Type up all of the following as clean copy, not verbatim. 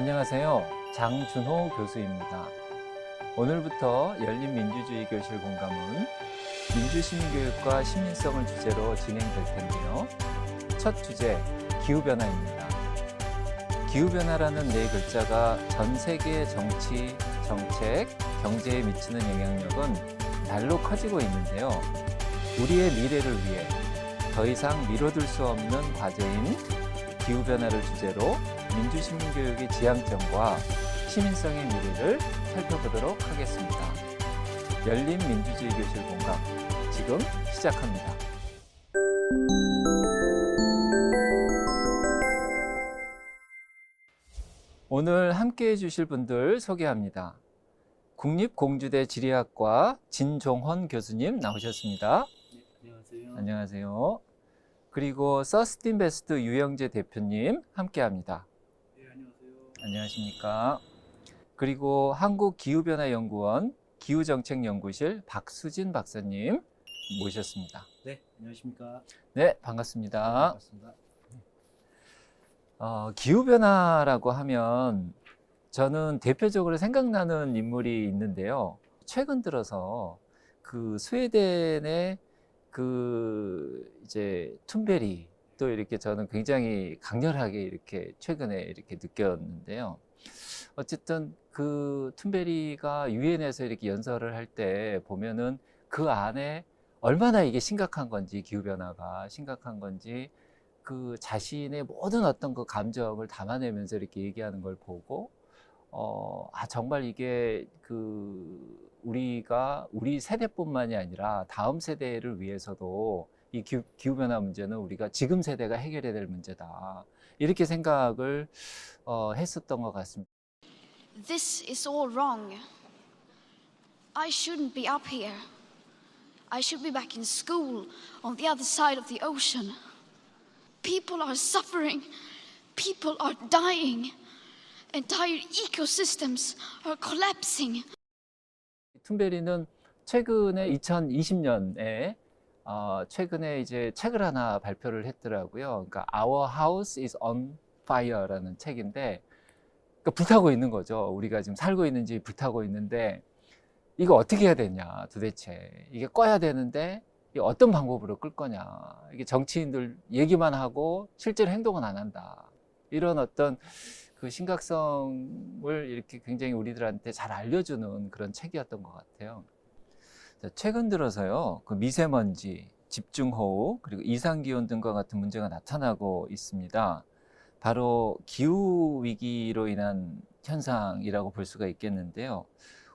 안녕하세요. 장준호 교수입니다. 오늘부터 열린민주주의 교실 공감은 민주시민교육과 시민성을 주제로 진행될 텐데요. 첫 주제, 기후변화입니다. 기후변화라는 네 글자가 전 세계의 정치, 정책, 경제에 미치는 영향력은 날로 커지고 있는데요. 우리의 미래를 위해 더 이상 미뤄둘 수 없는 과제인 기후변화를 주제로 민주시민교육의 지향점과 시민성의 미래를 살펴보도록 하겠습니다. 열린 민주주의 교실 공감, 지금 시작합니다. 오늘 함께해 주실 분들 소개합니다. 국립공주대 지리학과 진종헌 교수님 나오셨습니다. 네, 안녕하세요. 안녕하세요. 그리고 서스틴베스트 유영재 대표님 함께합니다. 네, 안녕하세요. 안녕하십니까. 그리고 한국기후변화연구원 기후정책연구실 박수진 박사님 모셨습니다. 네, 안녕하십니까. 네, 반갑습니다. 반갑습니다. 기후변화라고 하면 저는 대표적으로 생각나는 인물이 있는데요. 최근 들어서 그 스웨덴의 이제 툰베리 또 이렇게 저는 굉장히 강렬하게 이렇게 최근에 이렇게 느꼈는데요. 어쨌든 그 툰베리가 유엔에서 이렇게 연설을 할 때 보면은 그 안에 얼마나 이게 심각한 건지, 기후변화가 심각한 건지 그 자신의 모든 어떤 그 감정을 담아내면서 이렇게 얘기하는 걸 보고 정말 이게 우리가 우리 세대뿐만이 아니라 다음 세대를 위해서도 이 기후변화 문제는 우리가 지금 세대가 해결해야 될 문제다. 이렇게 생각을 했었던 것 같습니다. This is all wrong. I shouldn't be up here. I should be back in school on the other side of the ocean. People are suffering. People are dying. Entire ecosystems are collapsing. 툰베리는 최근에 2020년에 최근에 이제 책을 하나 발표를 했더라고요. 그러니까 Our House is on Fire라는 책인데, 그러니까 불타고 있는 거죠. 우리가 지금 살고 있는 집이 불타고 있는데 이거 어떻게 해야 되냐 도대체. 이게 꺼야 되는데 이게 어떤 방법으로 끌 거냐. 이게 정치인들 얘기만 하고 실제로 행동은 안 한다. 이런 어떤 그 심각성을 이렇게 굉장히 우리들한테 잘 알려주는 그런 책이었던 것 같아요. 최근 들어서요, 그 미세먼지, 집중호우, 그리고 이상기온 등과 같은 문제가 나타나고 있습니다. 바로 기후위기로 인한 현상이라고 볼 수가 있겠는데요.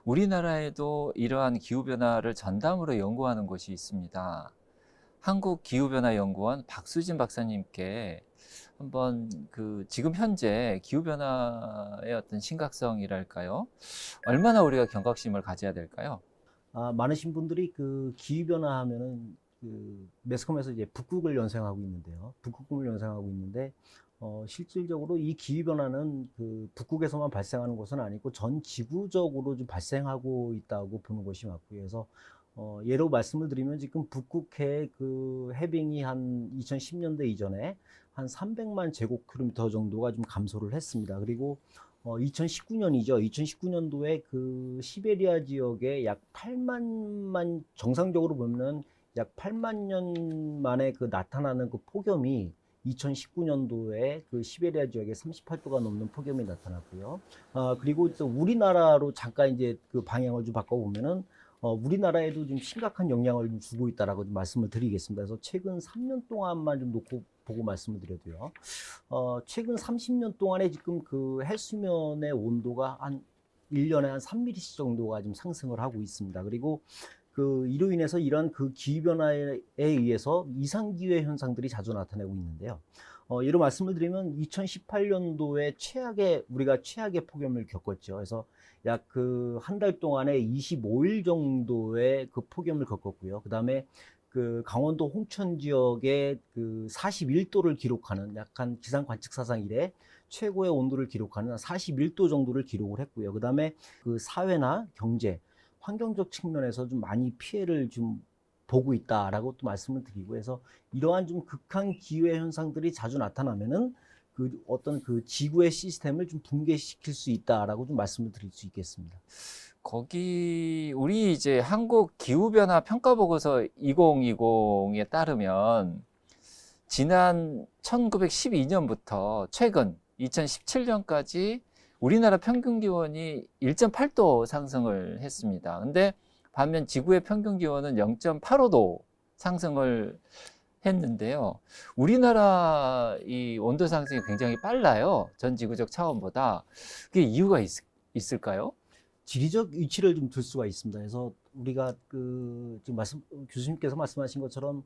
우리나라에도 이러한 기후변화를 전담으로 연구하는 곳이 있습니다. 한국기후변화연구원 박수진 박사님께 한번 지금 현재 기후변화의 어떤 심각성이랄까요? 얼마나 우리가 경각심을 가져야 될까요? 많으신 분들이 기후변화 하면은 매스컴에서 이제 북극을 연상하고 있는데요. 북극곰을 연상하고 있는데, 실질적으로 이 기후변화는 북극에서만 발생하는 것은 아니고 전 지구적으로 좀 발생하고 있다고 보는 것이 맞고요. 그래서 예로 말씀을 드리면 지금 북극해 해빙이 한 2010년대 이전에 한 300만 제곱킬로미터 정도가 좀 감소를 했습니다. 그리고 2019년이죠. 2019년도에 시베리아 지역에 약 8만 정상적으로 보면 약 8만 년 만에 나타나는 폭염이 2019년도에 시베리아 지역에 38도가 넘는 폭염이 나타났고요. 그리고 또 우리나라로 잠깐 이제 방향을 좀 바꿔보면은 우리나라에도 좀 심각한 영향을 좀 주고 있다라고 좀 말씀을 드리겠습니다. 그래서 최근 3년 동안만 좀 놓고 보고 말씀을 드려도요. 최근 30년 동안에 지금 해수면의 온도가 한 1년에 한 3mm씩 정도가 좀 상승을 하고 있습니다. 그리고 이로 인해서 이런 기후변화에 의해서 이상기후 현상들이 자주 나타나고 있는데요. 예로 말씀을 드리면 2018년도에 우리가 최악의 폭염을 겪었죠. 그래서 약 한 달 동안에 25일 정도의 폭염을 겪었고요. 그 다음에 강원도 홍천 지역에 41도를 기록하는 약간 기상 관측 사상 이래 최고의 온도를 기록하는 41도 정도를 기록을 했고요. 그 다음에 사회나 경제, 환경적 측면에서 좀 많이 피해를 좀 보고 있다라고 또 말씀을 드리고 해서 이러한 좀 극한 기후의 현상들이 자주 나타나면은 그 어떤 그 지구의 시스템을 좀 붕괴시킬 수 있다라고 좀 말씀을 드릴 수 있겠습니다. 거기 우리 이제 한국 기후변화 평가보고서 2020에 따르면 지난 1912년부터 최근 2017년까지 우리나라 평균 기온이 1.8도 상승을 했습니다. 근데 반면 지구의 평균 기온은 0.85도 상승을 했는데요. 우리나라 이 온도 상승이 굉장히 빨라요. 전 지구적 차원보다. 그게 이유가 있을까요? 지리적 위치를 좀 들 수가 있습니다. 그래서 우리가 그 지금 교수님께서 말씀하신 것처럼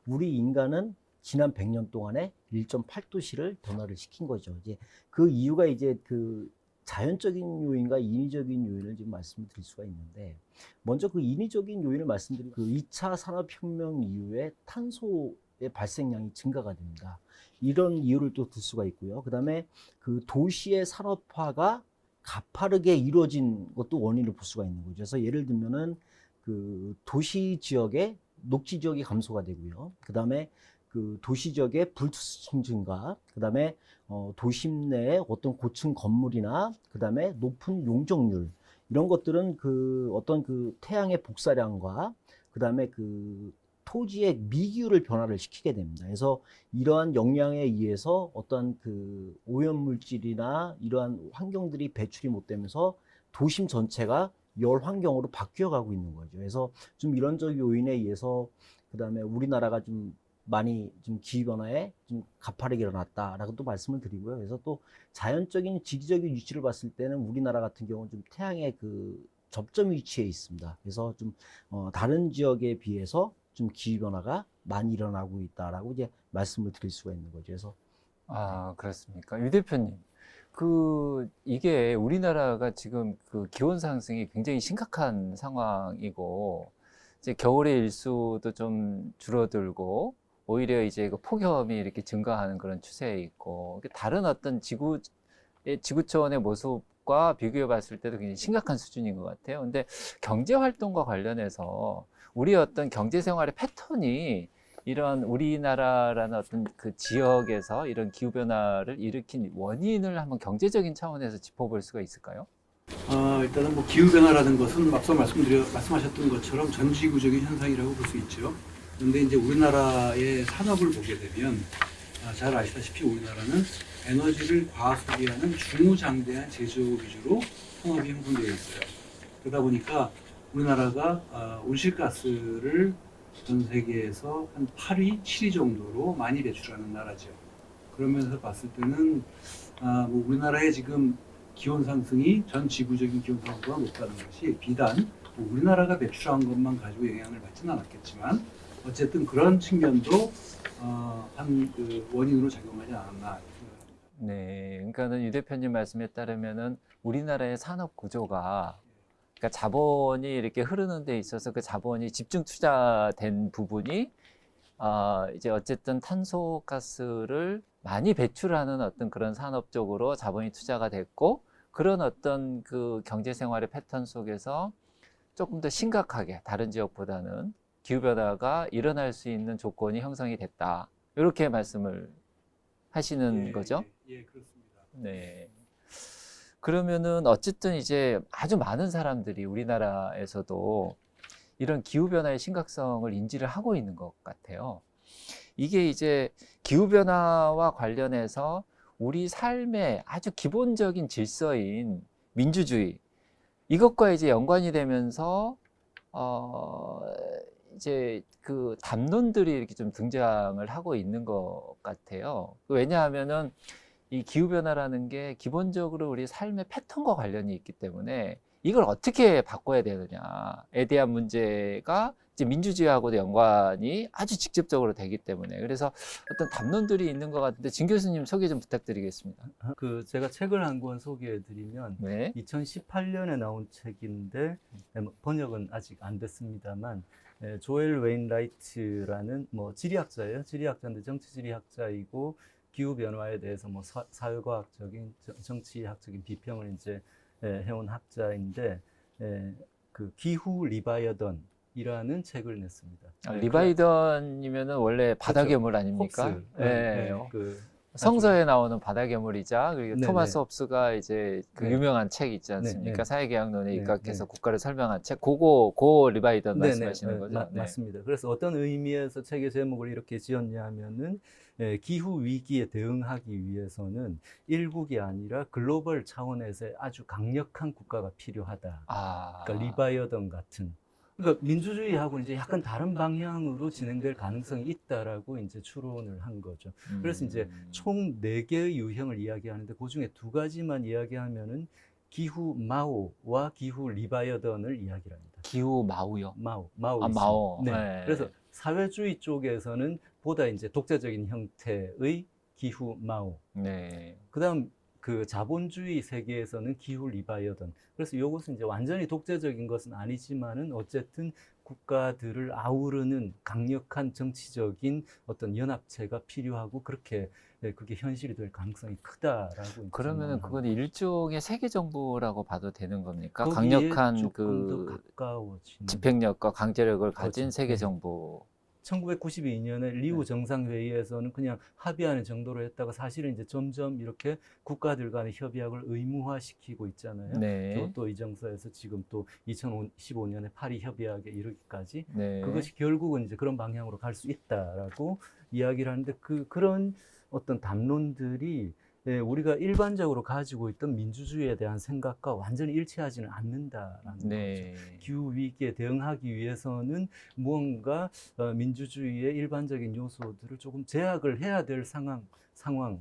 우리 인간은 지난 100년 동안에 1.8도씨를 변화를 시킨 거죠. 이제 그 이유가 이제 그 자연적인 요인과 인위적인 요인을 지금 말씀을 드릴 수가 있는데, 먼저 그 인위적인 요인을 말씀드리면 그 2차 산업혁명 이후에 탄소의 발생량이 증가가 됩니다. 이런 이유를 또 들 수가 있고요. 그 다음에 그 도시의 산업화가 가파르게 이루어진 것도 원인을 볼 수가 있는 거죠. 그래서 예를 들면은 그 도시 지역의 녹지 지역이 감소가 되고요. 그 다음에 그 도시 지역의 불투층 증가, 그 다음에 도심 내에 어떤 고층 건물이나 그 다음에 높은 용적률, 이런 것들은 그 어떤 그 태양의 복사량과 그 다음에 그 토지의 미기후를 변화를 시키게 됩니다. 그래서 이러한 영향에 의해서 어떤 그 오염물질이나 이러한 환경들이 배출이 못 되면서 도심 전체가 열 환경으로 바뀌어 가고 있는 거죠. 그래서 좀 이런적 요인에 의해서 그 다음에 우리나라가 좀 많이 좀 기후변화에 좀 가파르게 일어났다라고 또 말씀을 드리고요. 그래서 또 자연적인 지리적인 위치를 봤을 때는 우리나라 같은 경우는 좀 태양의 그 접점 위치에 있습니다. 그래서 좀 다른 지역에 비해서 좀 기후변화가 많이 일어나고 있다라고 이제 말씀을 드릴 수가 있는 거죠. 그래서 아, 그렇습니까? 유 대표님, 이게 우리나라가 지금 그 기온 상승이 굉장히 심각한 상황이고, 이제 겨울의 일수도 좀 줄어들고, 오히려 이제 그 폭염이 이렇게 증가하는 그런 추세에 있고, 다른 어떤 지구촌의 모습과 비교해 봤을 때도 굉장히 심각한 수준인 것 같아요. 근데 경제 활동과 관련해서 우리 어떤 경제 생활의 패턴이 이런 우리나라라는 어떤 그 지역에서 이런 기후변화를 일으킨 원인을 한번 경제적인 차원에서 짚어볼 수가 있을까요? 일단은 뭐 기후변화라는 것은 앞서 말씀하셨던 것처럼 전지구적인 현상이라고 볼 수 있죠. 그런데 이제 우리나라의 산업을 보게 되면 잘 아시다시피 우리나라는 에너지를 과소비하는 중우장대한 제조업 위주로 산업이 형성되어 있어요. 그러다 보니까 우리나라가 온실가스를 전 세계에서 한 8위, 7위 정도로 많이 배출하는 나라죠. 그러면서 봤을 때는 뭐 우리나라의 지금 기온 상승이 전 지구적인 기온 상승보다 높다는 것이 비단 뭐 우리나라가 배출한 것만 가지고 영향을 받지는 않았겠지만 어쨌든 그런 측면도 한 그 원인으로 작용하지 않았나 생각합니다. 네, 그러니까는 유 대표님 말씀에 따르면은 우리나라의 산업 구조가 그러니까 자본이 이렇게 흐르는 데 있어서 그 자본이 집중 투자된 부분이 이제 어쨌든 탄소가스를 많이 배출하는 어떤 그런 산업 쪽으로 자본이 투자가 됐고, 그런 어떤 그 경제 생활의 패턴 속에서 조금 더 심각하게 다른 지역보다는 기후변화가 일어날 수 있는 조건이 형성이 됐다. 이렇게 말씀을 하시는 거죠? 예, 그렇습니다. 네. 그러면은 어쨌든 이제 아주 많은 사람들이 우리나라에서도 이런 기후변화의 심각성을 인지를 하고 있는 것 같아요. 이게 이제 기후변화와 관련해서 우리 삶의 아주 기본적인 질서인 민주주의, 이것과 이제 연관이 되면서, 이제 그 담론들이 이렇게 좀 등장을 하고 있는 것 같아요. 왜냐하면은 이 기후변화라는 게 기본적으로 우리 삶의 패턴과 관련이 있기 때문에 이걸 어떻게 바꿔야 되느냐에 대한 문제가 이제 민주주의하고도 연관이 아주 직접적으로 되기 때문에, 그래서 어떤 담론들이 있는 것 같은데 진 교수님 소개 좀 부탁드리겠습니다. 제가 책을 한 권 소개해드리면 네. 2018년에 나온 책인데 번역은 아직 안 됐습니다만 조엘 웨인라이트라는 뭐 지리학자예요. 지리학자인데 정치지리학자이고 기후 변화에 대해서 뭐 사회과학적인 정치학적인 비평을 이제 해온 학자인데 그 기후 리바이어던이라는 책을 냈습니다. 리바이던이면은 원래 바다괴물 아닙니까? 홉스. 네. 성서에 나오는 바다 괴물이자 그리고 네네. 토마스 홉스가 이제 그 네. 유명한 책 있지 않습니까? 네. 사회계약론에 네. 입각해서 네. 국가를 설명한 책. 고 리바이던 말씀하시는 거죠? 네. 맞습니다. 그래서 어떤 의미에서 책의 제목을 이렇게 지었냐면은 기후 위기에 대응하기 위해서는 일국이 아니라 글로벌 차원에서의 아주 강력한 국가가 필요하다. 아. 그러니까 리바이어던 같은. 그러니까 민주주의하고는 이제 약간 다른 방향으로 진행될 가능성이 있다라고 이제 추론을 한 거죠. 그래서 이제 총 4개의 유형을 이야기하는데 그 중에 2가지만 이야기하면은 기후 마오와 기후 리바이어던을 이야기를 합니다. 기후 마우요. 마오이즘. 아, 마오. 네. 네. 그래서 사회주의 쪽에서는 보다 이제 독재적인 형태의 기후 마오. 네. 그다음 그 자본주의 세계에서는 기후 리바이어던. 그래서 이것은 이제 완전히 독재적인 것은 아니지만은 어쨌든 국가들을 아우르는 강력한 정치적인 어떤 연합체가 필요하고 그렇게 그게 현실이 될 가능성이 크다라고. 그러면은 그건 일종의 세계 정부라고 봐도 되는 겁니까? 거기에 강력한 조금 더 그 가까워지는. 집행력과 강제력을 가진 그렇죠. 세계 네. 정부. 1992년에 리우 네. 정상회의에서는 그냥 합의하는 정도로 했다가 사실은 이제 점점 이렇게 국가들 간의 협약을 의무화시키고 있잖아요. 네. 교토 이정서에서 지금 또 2015년에 파리 협약에 이르기까지 네. 그것이 결국은 이제 그런 방향으로 갈 수 있다라고 이야기를 하는데 그런 어떤 담론들이 우리가 일반적으로 가지고 있던 민주주의에 대한 생각과 완전히 일치하지는 않는다라는 거죠. 네. 기후 위기에 대응하기 위해서는 무언가 민주주의의 일반적인 요소들을 조금 제약을 해야 될 상황이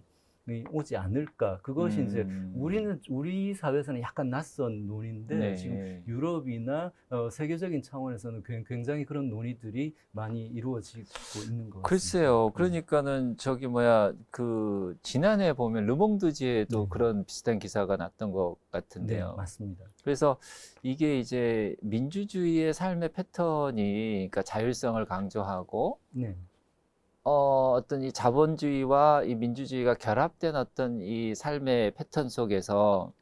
오지 않을까. 그것이 이제 우리 사회에서는 약간 낯선 논의인데 네. 지금 유럽이나 세계적인 차원에서는 굉장히 그런 논의들이 많이 이루어지고 있는 것 같습니다. 글쎄요. 그러니까는 저기 그 지난해 보면 르몽드지에도 네. 그런 비슷한 기사가 났던 것 네, 같은데요. 맞습니다. 그래서 이게 이제 민주주의의 삶의 패턴이 그러니까 자율성을 강조하고 네. 어떤 이 자본주의와 이 민주주의가 결합된 어떤 이 삶의 패턴 속에서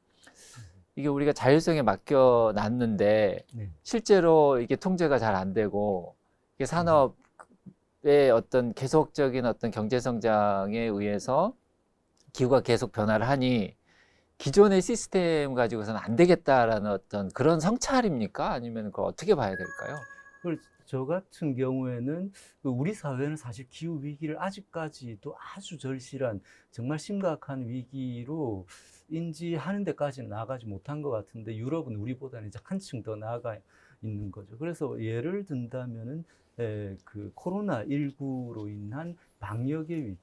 이게 우리가 자율성에 맡겨 놨는데 네. 실제로 이게 통제가 잘 안 되고 이게 산업의 어떤 계속적인 어떤 경제 성장에 의해서 기후가 계속 변화를 하니 기존의 시스템 가지고서는 안 되겠다라는 어떤 그런 성찰입니까? 아니면 그걸 어떻게 봐야 될까요? 그걸 저 같은 경우에는 우리 사회는 사실 기후 위기를 아직까지도 아주 절실한 정말 심각한 위기로 인지하는 데까지는 나아가지 못한 것 같은데 유럽은 우리보다는 이제 한층 더 나아가 있는 거죠. 그래서 예를 든다면은 그 코로나19로 인한 방역의 위기.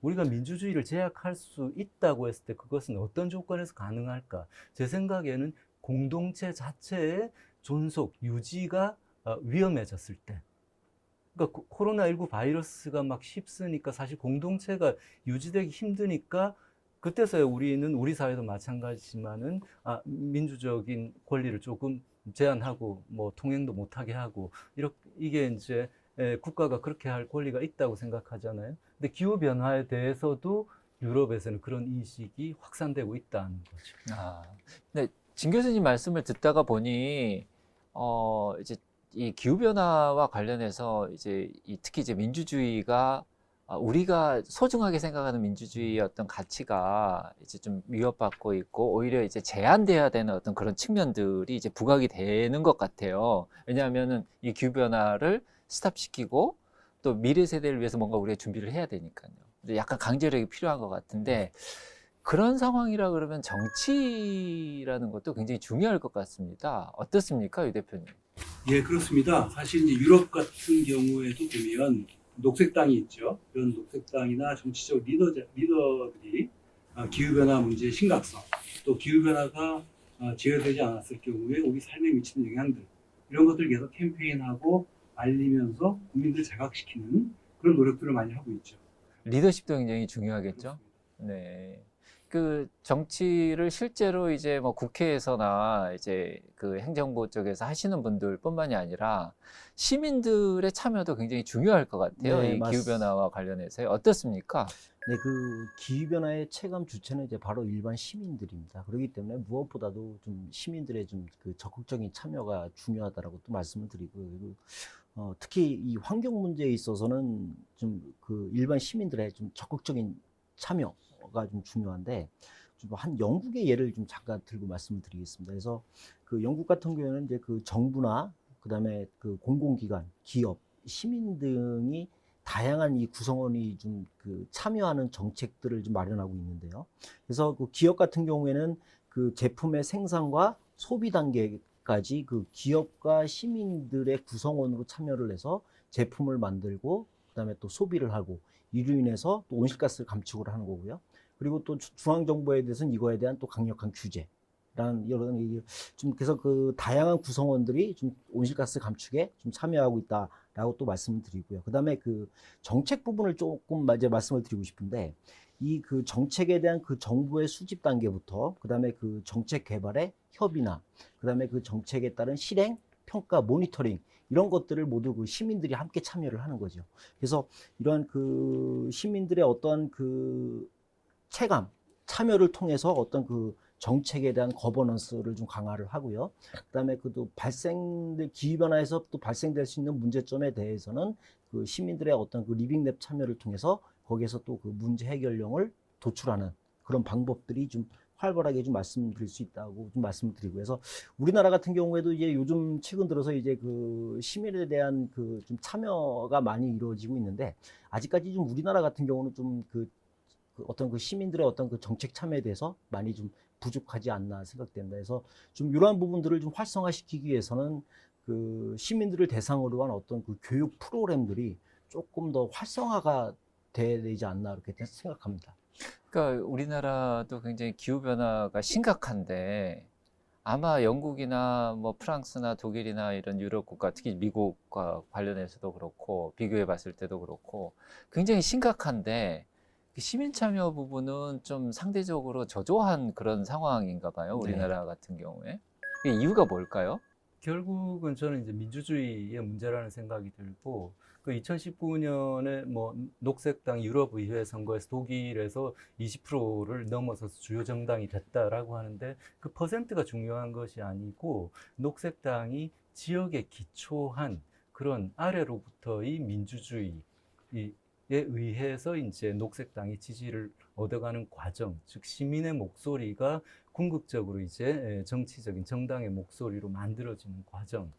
우리가 민주주의를 제약할 수 있다고 했을 때 그것은 어떤 조건에서 가능할까? 제 생각에는 공동체 자체의 존속, 유지가 위험해졌을 때. 그러니까 코로나19 바이러스가 막 휩쓰니까 사실 공동체가 유지되기 힘드니까 그때서야 우리는 우리 사회도 마찬가지지만은 민주적인 권리를 조금 제한하고 뭐 통행도 못하게 하고 이게 이제 국가가 그렇게 할 권리가 있다고 생각하잖아요. 근데 기후 변화에 대해서도 유럽에서는 그런 인식이 확산되고 있다는 거죠. 근데 진 교수님 말씀을 듣다가 보니 이제 이 기후 변화와 관련해서 이제 특히 이제 민주주의가 우리가 소중하게 생각하는 민주주의의 어떤 가치가 이제 좀 위협받고 있고 오히려 이제 제한돼야 되는 어떤 그런 측면들이 이제 부각이 되는 것 같아요. 왜냐하면은 이 기후 변화를 스탑시키고 또 미래 세대를 위해서 뭔가 우리가 준비를 해야 되니까요. 근데 약간 강제력이 필요한 것 같은데 그런 상황이라 그러면 정치라는 것도 굉장히 중요할 것 같습니다. 어떻습니까, 유 대표님? 예, 그렇습니다. 사실 이제 유럽 같은 경우에도 보면 녹색당이 있죠. 이런 녹색당이나 정치적 리더들이 기후변화 문제의 심각성, 또 기후변화가 제어되지 않았을 경우에 우리 삶에 미치는 영향들, 이런 것들을 계속 캠페인하고 알리면서 국민들 자각시키는 그런 노력들을 많이 하고 있죠. 리더십도 굉장히 중요하겠죠. 네. 그 정치를 실제로 이제 뭐 국회에서나 이제 그 행정부 쪽에서 하시는 분들뿐만이 아니라 시민들의 참여도 굉장히 중요할 것 같아요. 네, 이 기후 변화와 관련해서 어떻습니까? 네, 그 기후변화의 체감 주체는 이제 바로 일반 시민들입니다. 그렇기 때문에 무엇보다도 좀 시민들의 좀 그 적극적인 참여가 중요하다라고 또 말씀을 드리고, 그리고 특히 이 환경 문제에 있어서는 좀 그 일반 시민들의 좀 적극적인 참여가 좀 중요한데 좀 한 영국의 예를 좀 잠깐 들고 말씀을 드리겠습니다. 그래서 그 영국 같은 경우에는 이제 그 정부나 그다음에 그 공공기관, 기업, 시민 등이 다양한 이 구성원이 좀 그 참여하는 정책들을 좀 마련하고 있는데요. 그래서 그 기업 같은 경우에는 그 제품의 생산과 소비 단계까지 그 기업과 시민들의 구성원으로 참여를 해서 제품을 만들고 그다음에 또 소비를 하고 이로 인해서 또 온실가스를 감축을 하는 거고요. 그리고 또 중앙정부에 대해서는 이거에 대한 또 강력한 규제라는 이런 좀 그래서 그 다양한 구성원들이 좀 온실가스 감축에 좀 참여하고 있다라고 또 말씀을 드리고요. 그다음에 그 정책 부분을 조금 이제 말씀을 드리고 싶은데 이 그 정책에 대한 그 정부의 수집 단계부터 그다음에 그 정책 개발의 협의나 그다음에 그 정책에 따른 실행, 평가, 모니터링 이런 것들을 모두 그 시민들이 함께 참여를 하는 거죠. 그래서 이런 그 시민들의 어떤 그 체감, 참여를 통해서 어떤 그 정책에 대한 거버넌스를 좀 강화를 하고요. 그다음에 그또 기후변화에서 또 발생될 수 있는 문제점에 대해서는 그 시민들의 어떤 그 리빙랩 참여를 통해서 거기에서 또 그 문제 해결령을 도출하는 그런 방법들이 좀 활발하게 좀 말씀드릴 수 있다고 좀 말씀드리고 그래서 우리나라 같은 경우에도 이제 요즘 최근 들어서 이제 그 시민에 대한 그 좀 참여가 많이 이루어지고 있는데 아직까지 좀 우리나라 같은 경우는 좀 그 어떤 그 시민들의 어떤 그 정책 참여에 대해서 많이 좀 부족하지 않나 생각됩니다. 그래서 좀 이러한 부분들을 좀 활성화시키기 위해서는 그 시민들을 대상으로 한 어떤 그 교육 프로그램들이 조금 더 활성화가 돼야 되지 않나 이렇게 생각합니다. 그러니까 우리나라도 굉장히 기후변화가 심각한데 아마 영국이나 뭐 프랑스나 독일이나 이런 유럽 국가, 특히 미국과 관련해서도 그렇고 비교해 봤을 때도 그렇고 굉장히 심각한데 시민 참여 부분은 좀 상대적으로 저조한 그런 상황인가 봐요. 우리나라 같은 경우에. 그 이유가 뭘까요? 결국은 저는 이제 민주주의의 문제라는 생각이 들고 그 2019년에 뭐 녹색당 유럽의회 선거에서 독일에서 20%를 넘어서서 주요 정당이 됐다라고 하는데 그 퍼센트가 중요한 것이 아니고 녹색당이 지역에 기초한 그런 아래로부터의 민주주의 의해서 이제 녹색당이 지지를 얻어가는 과정, 즉 시민의 목소리가 궁극적으로 이제 정치적인 정당의 목소리로 만들어지는 과정.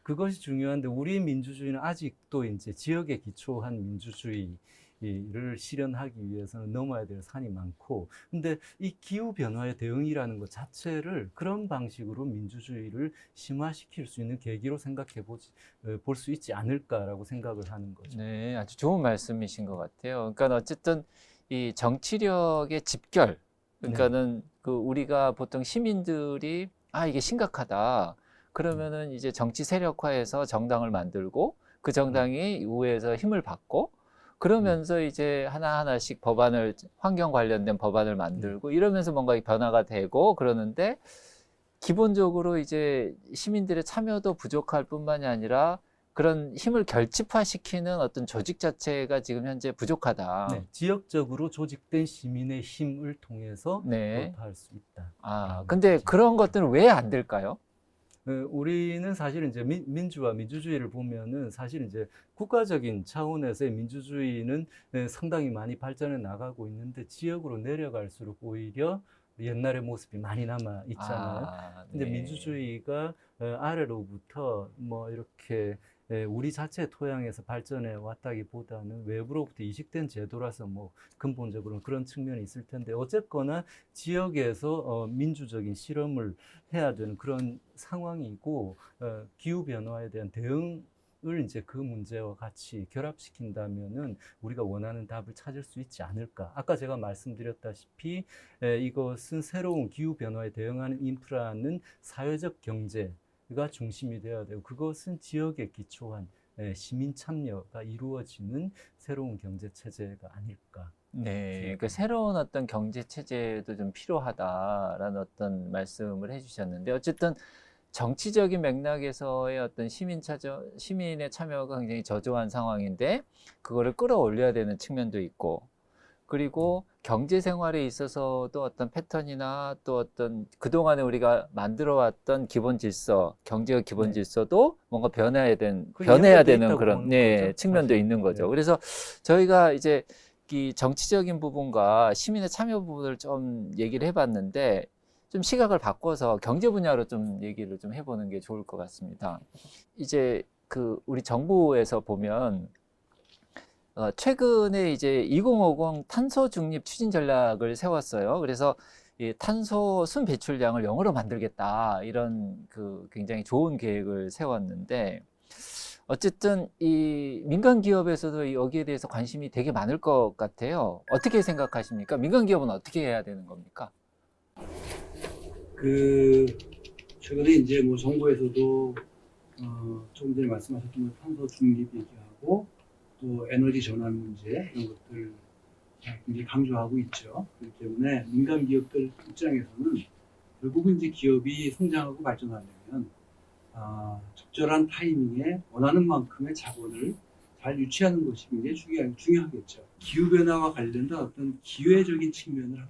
그것이 중요한데 우리 민주주의는 아직도 이제 지역에 기초한 민주주의를 실현하기 위해서는 넘어야 될 산이 많고, 근데 이 기후 변화의 대응이라는 것 자체를 그런 방식으로 민주주의를 심화시킬 수 있는 계기로 생각해 볼 수 있지 않을까라고 생각을 하는 거죠. 네, 아주 좋은 말씀이신 것 같아요. 그러니까 어쨌든 이 정치력의 집결, 그러니까는 그 우리가 보통 시민들이 이게 심각하다. 그러면은 이제 정치 세력화해서 정당을 만들고 그 정당이 우회에서 힘을 받고 그러면서 이제 하나하나씩 법안을 환경 관련된 법안을 만들고 이러면서 뭔가 변화가 되고 그러는데 기본적으로 이제 시민들의 참여도 부족할 뿐만이 아니라 그런 힘을 결집화시키는 어떤 조직 자체가 지금 현재 부족하다. 네, 지역적으로 조직된 시민의 힘을 통해서 네. 돌파할 수 있다. 근데 그런 것들은 왜 안 될까요? 우리는 사실 이제 민주와 민주주의를 보면은 사실 이제 국가적인 차원에서의 민주주의는 상당히 많이 발전해 나가고 있는데 지역으로 내려갈수록 오히려 옛날의 모습이 많이 남아 있잖아요. 근데 민주주의가 아래로부터 뭐 이렇게 우리 자체 토양에서 발전해 왔다기보다는 외부로부터 이식된 제도라서 뭐 근본적으로는 그런 측면이 있을 텐데 어쨌거나 지역에서 민주적인 실험을 해야 되는 그런 상황이고 기후 변화에 대한 대응을 이제 그 문제와 같이 결합시킨다면은 우리가 원하는 답을 찾을 수 있지 않을까. 아까 제가 말씀드렸다시피 이것은 새로운 기후 변화에 대응하는 인프라는 사회적 경제가 중심이 되어야 되고 그것은 지역에 기초한 시민 참여가 이루어지는 새로운 경제 체제가 아닐까. 네, 그 새로운 어떤 경제 체제도 좀 필요하다라는 어떤 말씀을 해주셨는데 어쨌든 정치적인 맥락에서의 어떤 시민의 참여가 굉장히 저조한 상황인데 그거를 끌어올려야 되는 측면도 있고 그리고 경제 생활에 있어서도 어떤 패턴이나 또 어떤 그동안에 우리가 만들어왔던 기본 질서, 경제의 기본 질서도 뭔가 변해야 되는 그런 측면도 있는 거죠. 그래서 저희가 이제 이 정치적인 부분과 시민의 참여 부분을 좀 얘기를 해봤는데 좀 시각을 바꿔서 경제 분야로 좀 얘기를 좀 해보는 게 좋을 것 같습니다. 이제 우리 정부에서 보면 최근에 이제 2050 탄소 중립 추진 전략을 세웠어요. 그래서 이 탄소 순 배출량을 0으로 만들겠다 이런 굉장히 좋은 계획을 세웠는데 어쨌든 이 민간 기업에서도 여기에 대해서 관심이 되게 많을 것 같아요. 어떻게 생각하십니까? 민간 기업은 어떻게 해야 되는 겁니까? 최근에 이제 뭐 정부에서도 조금 전에 말씀하셨던 탄소 중립 얘기하고 또 에너지 전환 문제 이런 것들 굉장히 강조하고 있죠. 그렇기 때문에 민간 기업들 입장에서는 결국은 이제 기업이 성장하고 발전하려면 적절한 타이밍에 원하는 만큼의 자본을 잘 유치하는 것이 굉장히 중요하겠죠. 기후변화와 관련된 어떤 기회적인 측면을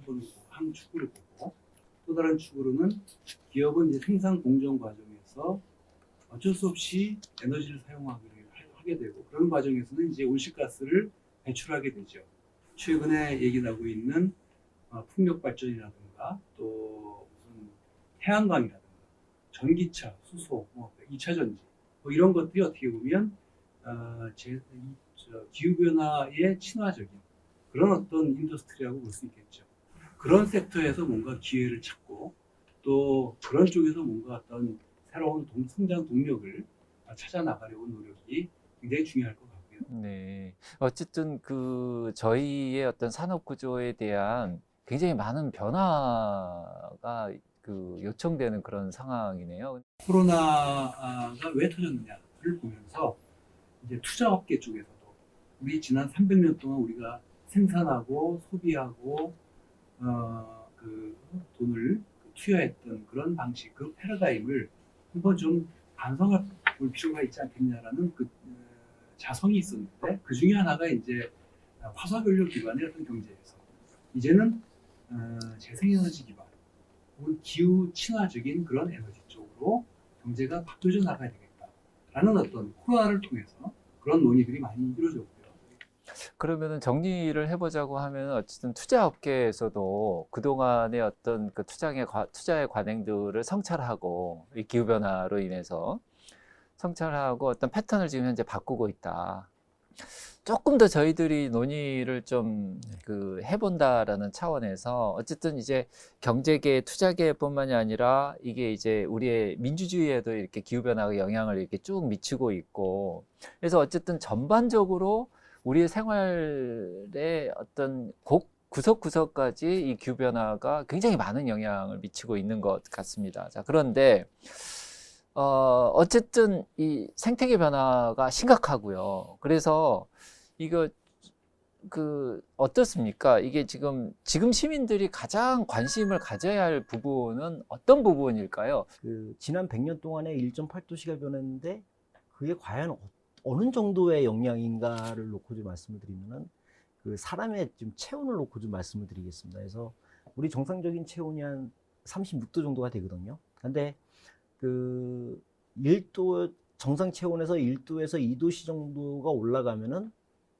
한 축으로 보고 또 다른 축으로는 기업은 이제 생산 공정 과정에서 어쩔 수 없이 에너지를 사용하게 되고 그런 과정에서는 이제 온실가스를 배출하게 되죠. 최근에 얘기 나고 있는 풍력 발전이라든가 또 무슨 태양광이라든가 전기차, 수소, 2차 전지 이런 것들이 어떻게 보면 기후변화에 친화적인 그런 어떤 인더스트리라고 볼 수 있겠죠. 그런 섹터에서 뭔가 기회를 찾고 또 그런 쪽에서 뭔가 어떤 새로운 성장 동력을 찾아 나가려고 노력이 굉장히 중요할 것 같고요. 네. 어쨌든 저희의 어떤 산업 구조에 대한 굉장히 많은 변화가 요청되는 그런 상황이네요. 코로나가 왜 터졌느냐를 보면서 이제 투자업계 쪽에서도 우리 지난 300년 동안 우리가 생산하고 소비하고 돈을 투여했던 그런 방식, 그 패러다임을 한번 좀 반성할 볼 필요가 있지 않겠냐라는 자성이 있었는데 그 중에 하나가 이제 화석연료 기반의 어떤 경제에서 이제는 재생에너지 기반 혹은 기후 친화적인 그런 에너지 쪽으로 경제가 바뀌어져 나가야 되겠다라는 어떤 코로나를 통해서 그런 논의들이 많이 이루어졌고요. 그러면은 정리를 해보자고 하면 어쨌든 투자 업계에서도 그동안의 어떤 투자의 관행들을 성찰하고 이 기후 변화로 인해서 성찰하고 어떤 패턴을 지금 현재 바꾸고 있다. 조금 더 저희들이 논의를 좀 해본다라는 차원에서 어쨌든 이제 경제계, 투자계뿐만이 아니라 이게 이제 우리의 민주주의에도 이렇게 기후 변화가 영향을 이렇게 쭉 미치고 있고 그래서 어쨌든 전반적으로 우리의 생활의 어떤 구석구석까지 이 기후 변화가 굉장히 많은 영향을 미치고 있는 것 같습니다. 자, 그런데 어쨌든 이 생태계 변화가 심각하고요. 그래서 이거 어떻습니까? 이게 지금 시민들이 가장 관심을 가져야 할 부분은 어떤 부분일까요? 지난 100년 동안에 1.8도씨가 변했는데 그게 과연 어느 정도의 영향인가를 놓고 좀 말씀을 드리면은 사람의 좀 체온을 놓고 좀 말씀을 드리겠습니다. 그래서 우리 정상적인 체온이 한 36도 정도가 되거든요. 근데 1도 정상 체온에서 1도에서 2도씨 정도가 올라가면은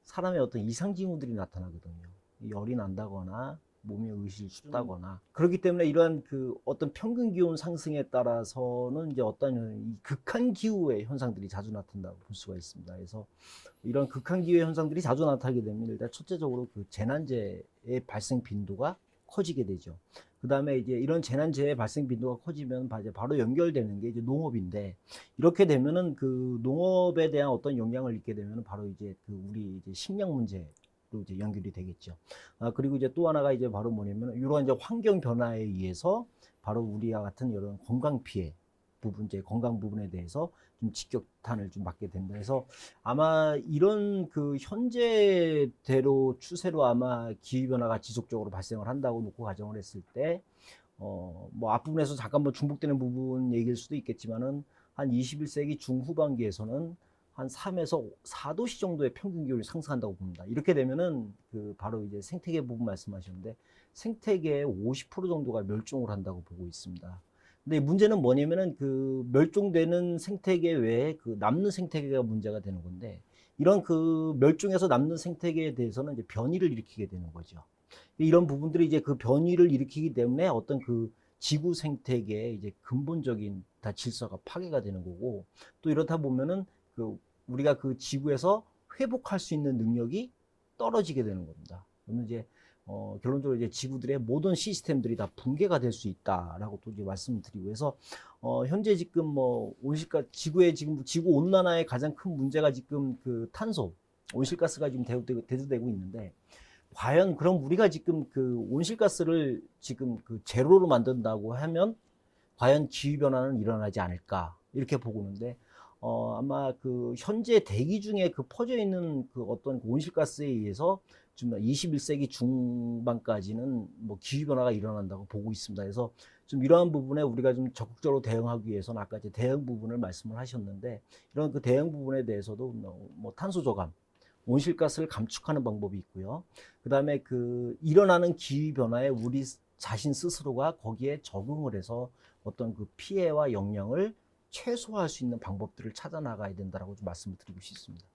사람의 어떤 이상 징후들이 나타나거든요. 열이 난다거나 몸이 의식이 춥다거나 그렇기 때문에 이러한 어떤 평균 기온 상승에 따라서는 이제 어떤 이 극한 기후의 현상들이 자주 나타난다고 볼 수가 있습니다. 그래서 이런 극한 기후의 현상들이 자주 나타나게 되면 일단 첫째적으로 재난재해의 발생 빈도가 커지게 되죠. 그 다음에 이제 이런 재난재해 발생 빈도가 커지면 바로 연결되는 게 이제 농업인데 이렇게 되면은 농업에 대한 어떤 영향을 입게 되면은 바로 이제 우리 이제 식량 문제로 이제 연결이 되겠죠. 그리고 이제 또 하나가 이제 바로 뭐냐면 이런 이제 환경 변화에 의해서 바로 우리와 같은 이런 건강 피해 부분, 이제 건강 부분에 대해서 좀 직격탄을 좀 맞게 된다. 그래서 아마 이런 현재대로 추세로 아마 기후변화가 지속적으로 발생을 한다고 놓고 가정을 했을 때, 뭐 앞부분에서 잠깐 뭐 중복되는 부분 얘기일 수도 있겠지만은 한 21세기 중후반기에서는 한 3에서 4도씨 정도의 평균 기온이 상승한다고 봅니다. 이렇게 되면은 바로 이제 생태계 부분 말씀하셨는데 생태계의 50% 정도가 멸종을 한다고 보고 있습니다. 근데 문제는 뭐냐면은 멸종되는 생태계 외에 남는 생태계가 문제가 되는 건데 이런 그 멸종해서 남는 생태계에 대해서는 이제 변이를 일으키게 되는 거죠. 이런 부분들이 이제 그 변이를 일으키기 때문에 어떤 그 지구 생태계의 이제 근본적인 다 질서가 파괴가 되는 거고, 또 이렇다 보면은 그 우리가 그 지구에서 회복할 수 있는 능력이 떨어지게 되는 겁니다. 그러면 이제 결론적으로 이제 지구들의 모든 시스템들이 다 붕괴가 될 수 있다라고 또 이제 말씀드리고 해서 현재 지금 뭐 지구의 지금 지구 온난화의 가장 큰 문제가 지금 그 탄소, 온실가스가 지금 대두되고 있는데, 과연 그럼 우리가 지금 그 온실가스를 지금 그 제로로 만든다고 하면 과연 기후 변화는 일어나지 않을까 이렇게 보고 있는데, 아마 그 현재 대기 중에 그 퍼져 있는 그 어떤 온실가스에 의해서 좀 21세기 중반까지는 뭐 기후 변화가 일어난다고 보고 있습니다. 그래서 좀 이러한 부분에 우리가 좀 적극적으로 대응하기 위해서는 아까 이제 대응 부분을 말씀을 하셨는데, 이런 그 대응 부분에 대해서도 뭐 탄소 저감, 온실가스를 감축하는 방법이 있고요. 그다음에 그 일어나는 기후 변화에 우리 자신 스스로가 거기에 적응을 해서 어떤 그 피해와 영향을 최소화할 수 있는 방법들을 찾아 나가야 된다라고 좀 말씀을 드리고 싶습니다.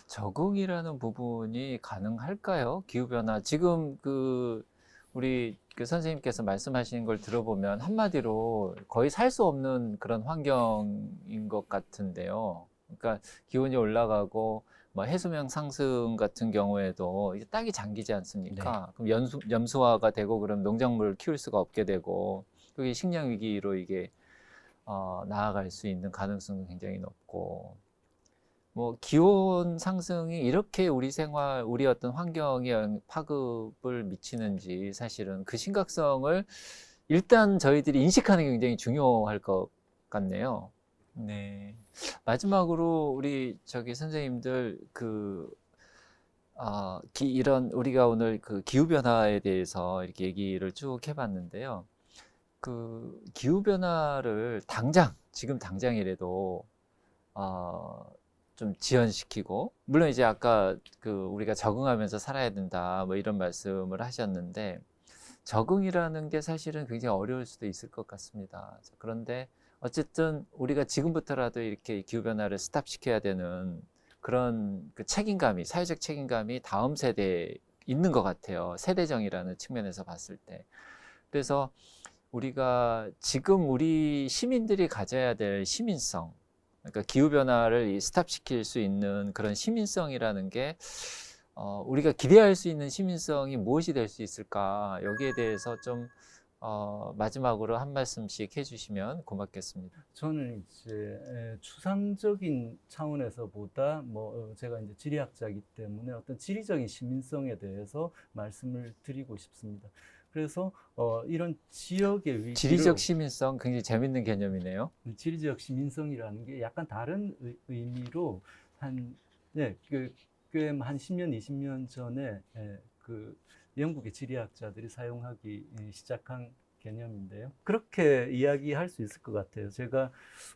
적응이라는 부분이 가능할까요? 기후변화. 지금 그 우리 그 선생님께서 말씀하시는 걸 들어보면 한마디로 거의 살 수 없는 그런 환경인 것 같은데요. 그러니까 기온이 올라가고 뭐 해수면 상승 같은 경우에도 이제 땅이 잠기지 않습니까? 그럼 염수화가 되고 그럼 농작물을 키울 수가 없게 되고, 그게 식량 위기로 이게 나아갈 수 있는 가능성은 굉장히 높고, 뭐 기온 상승이 이렇게 우리 생활, 우리 어떤 환경에 파급을 미치는지 사실은 그 심각성을 일단 저희들이 인식하는 게 굉장히 중요할 것 같네요. 네. 마지막으로 우리 저기 선생님들 이런 우리가 오늘 그 기후 변화에 대해서 이렇게 얘기를 쭉 해봤는데요. 그 기후 변화를 지금 당장이라도 좀 지연시키고, 물론 이제 아까 그 우리가 적응하면서 살아야 된다 뭐 이런 말씀을 하셨는데, 적응이라는 게 사실은 굉장히 어려울 수도 있을 것 같습니다. 그런데 어쨌든 우리가 지금부터라도 이렇게 기후 변화를 스탑시켜야 되는 그런 그 책임감이, 사회적 책임감이 다음 세대에 있는 것 같아요. 세대정이라는 측면에서 봤을 때. 그래서 우리가 지금 우리 시민들이 가져야 될 시민성, 그러니까 기후변화를 스탑시킬 수 있는 그런 시민성이라는 게 우리가 기대할 수 있는 시민성이 무엇이 될 수 있을까, 여기에 대해서 좀 마지막으로 한 말씀씩 해주시면 고맙겠습니다. 저는 이제 추상적인 차원에서보다 뭐 제가 이제 지리학자이기 때문에 어떤 지리적인 시민성에 대해서 말씀을 드리고 싶습니다. 그래서 이런 지역의 위기를, 지리적 시민성, 굉장히 재밌는 개념이네요. 지리적 시민성이라는 게 약간 다른 의미로 꽤 한 10년, 20년 전에 그 영국의 지리학자들이 사용하기 시작한 개념인데요. 그렇게 이야기할 수 있을 것 같아요.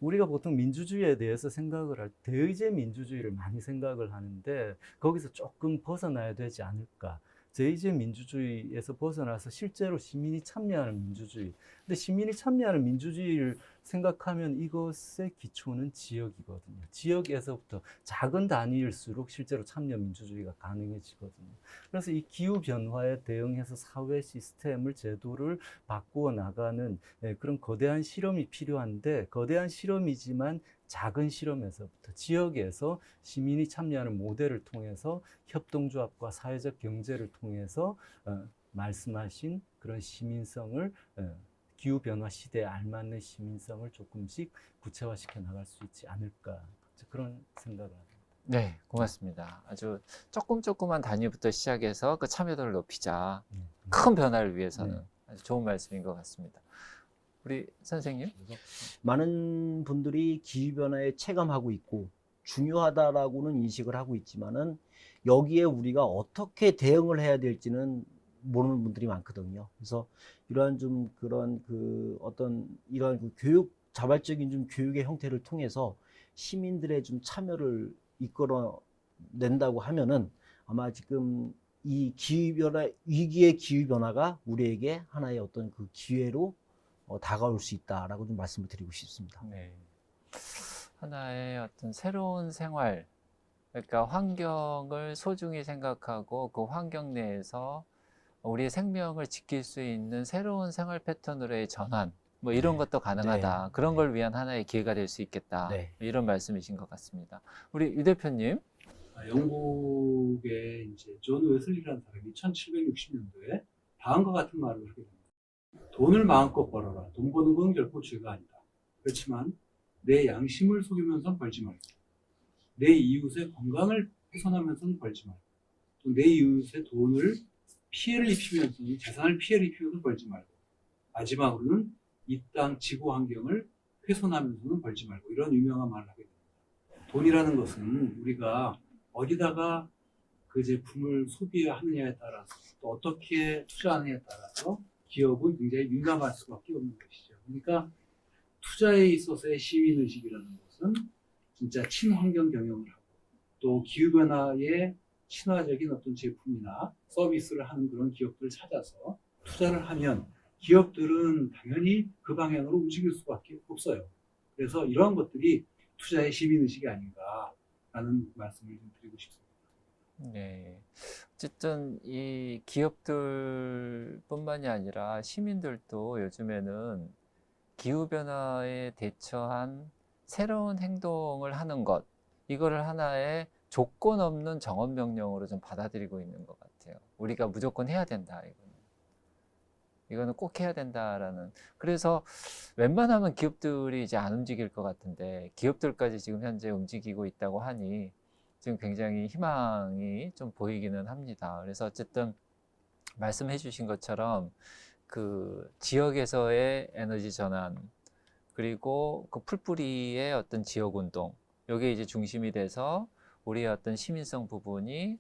우리가 보통 민주주의에 대해서 생각을 할 때 대의제 민주주의를 많이 생각을 하는데, 거기서 조금 벗어나야 되지 않을까. 대의제 민주주의에서 벗어나서 실제로 시민이 참여하는 민주주의. 근데 시민이 참여하는 민주주의를 생각하면 이것의 기초는 지역이거든요. 지역에서부터 작은 단위일수록 실제로 참여 민주주의가 가능해지거든요. 그래서 이 기후 변화에 대응해서 사회 시스템을, 제도를 바꾸어 나가는 그런 거대한 실험이 필요한데, 거대한 실험이지만 작은 실험에서부터, 지역에서 시민이 참여하는 모델을 통해서 협동조합과 사회적 경제를 통해서 말씀하신 그런 시민성을, 기후변화 시대에 알맞는 시민성을 조금씩 구체화시켜 나갈 수 있지 않을까, 그런 생각을 합니다. 네, 고맙습니다. 아주 조그만 단위부터 시작해서 그 참여도를 높이자. 큰 변화를 위해서는. 네. 아주 좋은 말씀인 것 같습니다. 우리 선생님? 많은 분들이 기후변화에 체감하고 있고 중요하다라고는 인식을 하고 있지만은, 여기에 우리가 어떻게 대응을 해야 될지는 모르는 분들이 많거든요. 그래서 이러한 좀 그런 그 어떤 이러한 그 교육, 자발적인 좀 교육의 형태를 통해서 시민들의 좀 참여를 이끌어 낸다고 하면은, 아마 지금 이 기후변화, 위기의 기후변화가 우리에게 하나의 어떤 그 기회로 다가올 수 있다라고 좀 말씀을 드리고 싶습니다. 네. 하나의 어떤 새로운 생활, 그러니까 환경을 소중히 생각하고 그 환경 내에서 우리의 생명을 지킬 수 있는 새로운 생활 패턴으로의 전환, 뭐 이런 네. 것도 가능하다. 네. 그런 걸 위한 하나의 기회가 될 수 있겠다. 네. 이런 말씀이신 것 같습니다. 우리 유 대표님. 영국의 이제 존 웨슬리라는 사람이 1760년도에 다음과 같은 말을 하게 됩니다. 돈을 마음껏 벌어라. 돈 버는 건 결코 죄가 아니다. 그렇지만 내 양심을 속이면서는 벌지 말고, 내 이웃의 건강을 훼손하면서는 벌지 말고, 또 내 이웃의 돈을 피해를 입히면서는, 재산을 피해를 입히면서는 벌지 말고, 마지막으로는 이 땅 지구 환경을 훼손하면서는 벌지 말고, 이런 유명한 말을 하게 됩니다. 돈이라는 것은 우리가 어디다가 그 제품을 소비하느냐에 따라서, 또 어떻게 투자하느냐에 따라서 기업은 굉장히 민감할 수밖에 없는 것이죠. 그러니까 투자에 있어서의 시민의식이라는 것은 진짜 친환경 경영을 하고, 또 기후변화에 친화적인 어떤 제품이나 서비스를 하는 그런 기업들을 찾아서 투자를 하면 기업들은 당연히 그 방향으로 움직일 수밖에 없어요. 그래서 이러한 것들이 투자의 시민의식이 아닌가라는 말씀을 좀 드리고 싶습니다. 네. 어쨌든 이 기업들뿐만이 아니라 시민들도 요즘에는 기후변화에 대처한 새로운 행동을 하는 것, 이거를 하나의 조건 없는 정언명령으로 좀 받아들이고 있는 것 같아요. 우리가 무조건 해야 된다, 이거는 꼭 해야 된다라는. 그래서 웬만하면 기업들이 이제 안 움직일 것 같은데, 기업들까지 지금 현재 움직이고 있다고 하니 지금 굉장히 희망이 좀 보이기는 합니다. 그래서 어쨌든 말씀해 주신 것처럼 그 지역에서의 에너지 전환, 그리고 그 풀뿌리의 어떤 지역 운동, 요게 이제 중심이 돼서 우리의 어떤 시민성 부분이,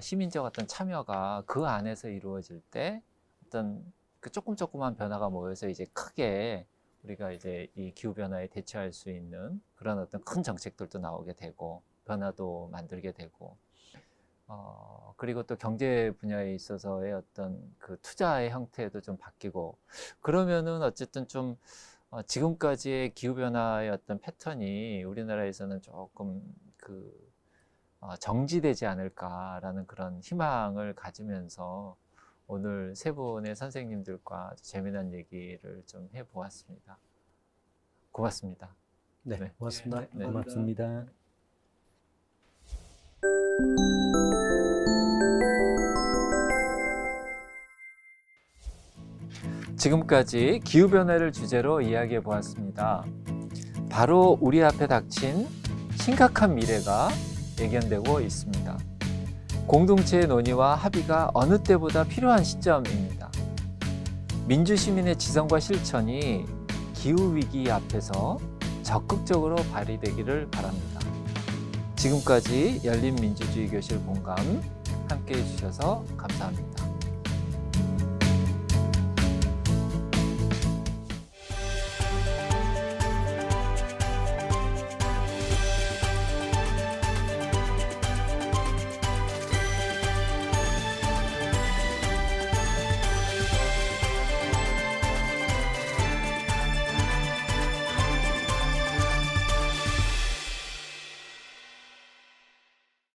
시민적 어떤 참여가 그 안에서 이루어질 때 어떤 그 조금조금한 변화가 모여서 이제 크게 우리가 이제 이 기후변화에 대처할 수 있는 그런 어떤 큰 정책들도 나오게 되고, 변화도 만들게 되고, 그리고 또 경제 분야에 있어서의 어떤 그 투자의 형태도 좀 바뀌고, 그러면은 어쨌든 좀 지금까지의 기후변화의 어떤 패턴이 우리나라에서는 조금 정지되지 않을까라는 그런 희망을 가지면서 오늘 세 분의 선생님들과 아주 재미난 얘기를 좀 해보았습니다. 고맙습니다. 네, 네. 고맙습니다. 네. 고맙습니다. 지금까지 기후변화를 주제로 이야기해 보았습니다. 바로 우리 앞에 닥친 심각한 미래가 예견되고 있습니다. 공동체의 논의와 합의가 어느 때보다 필요한 시점입니다. 민주시민의 지성과 실천이 기후위기 앞에서 적극적으로 발휘되기를 바랍니다. 지금까지 열린민주주의 교실 본감 함께해 주셔서 감사합니다.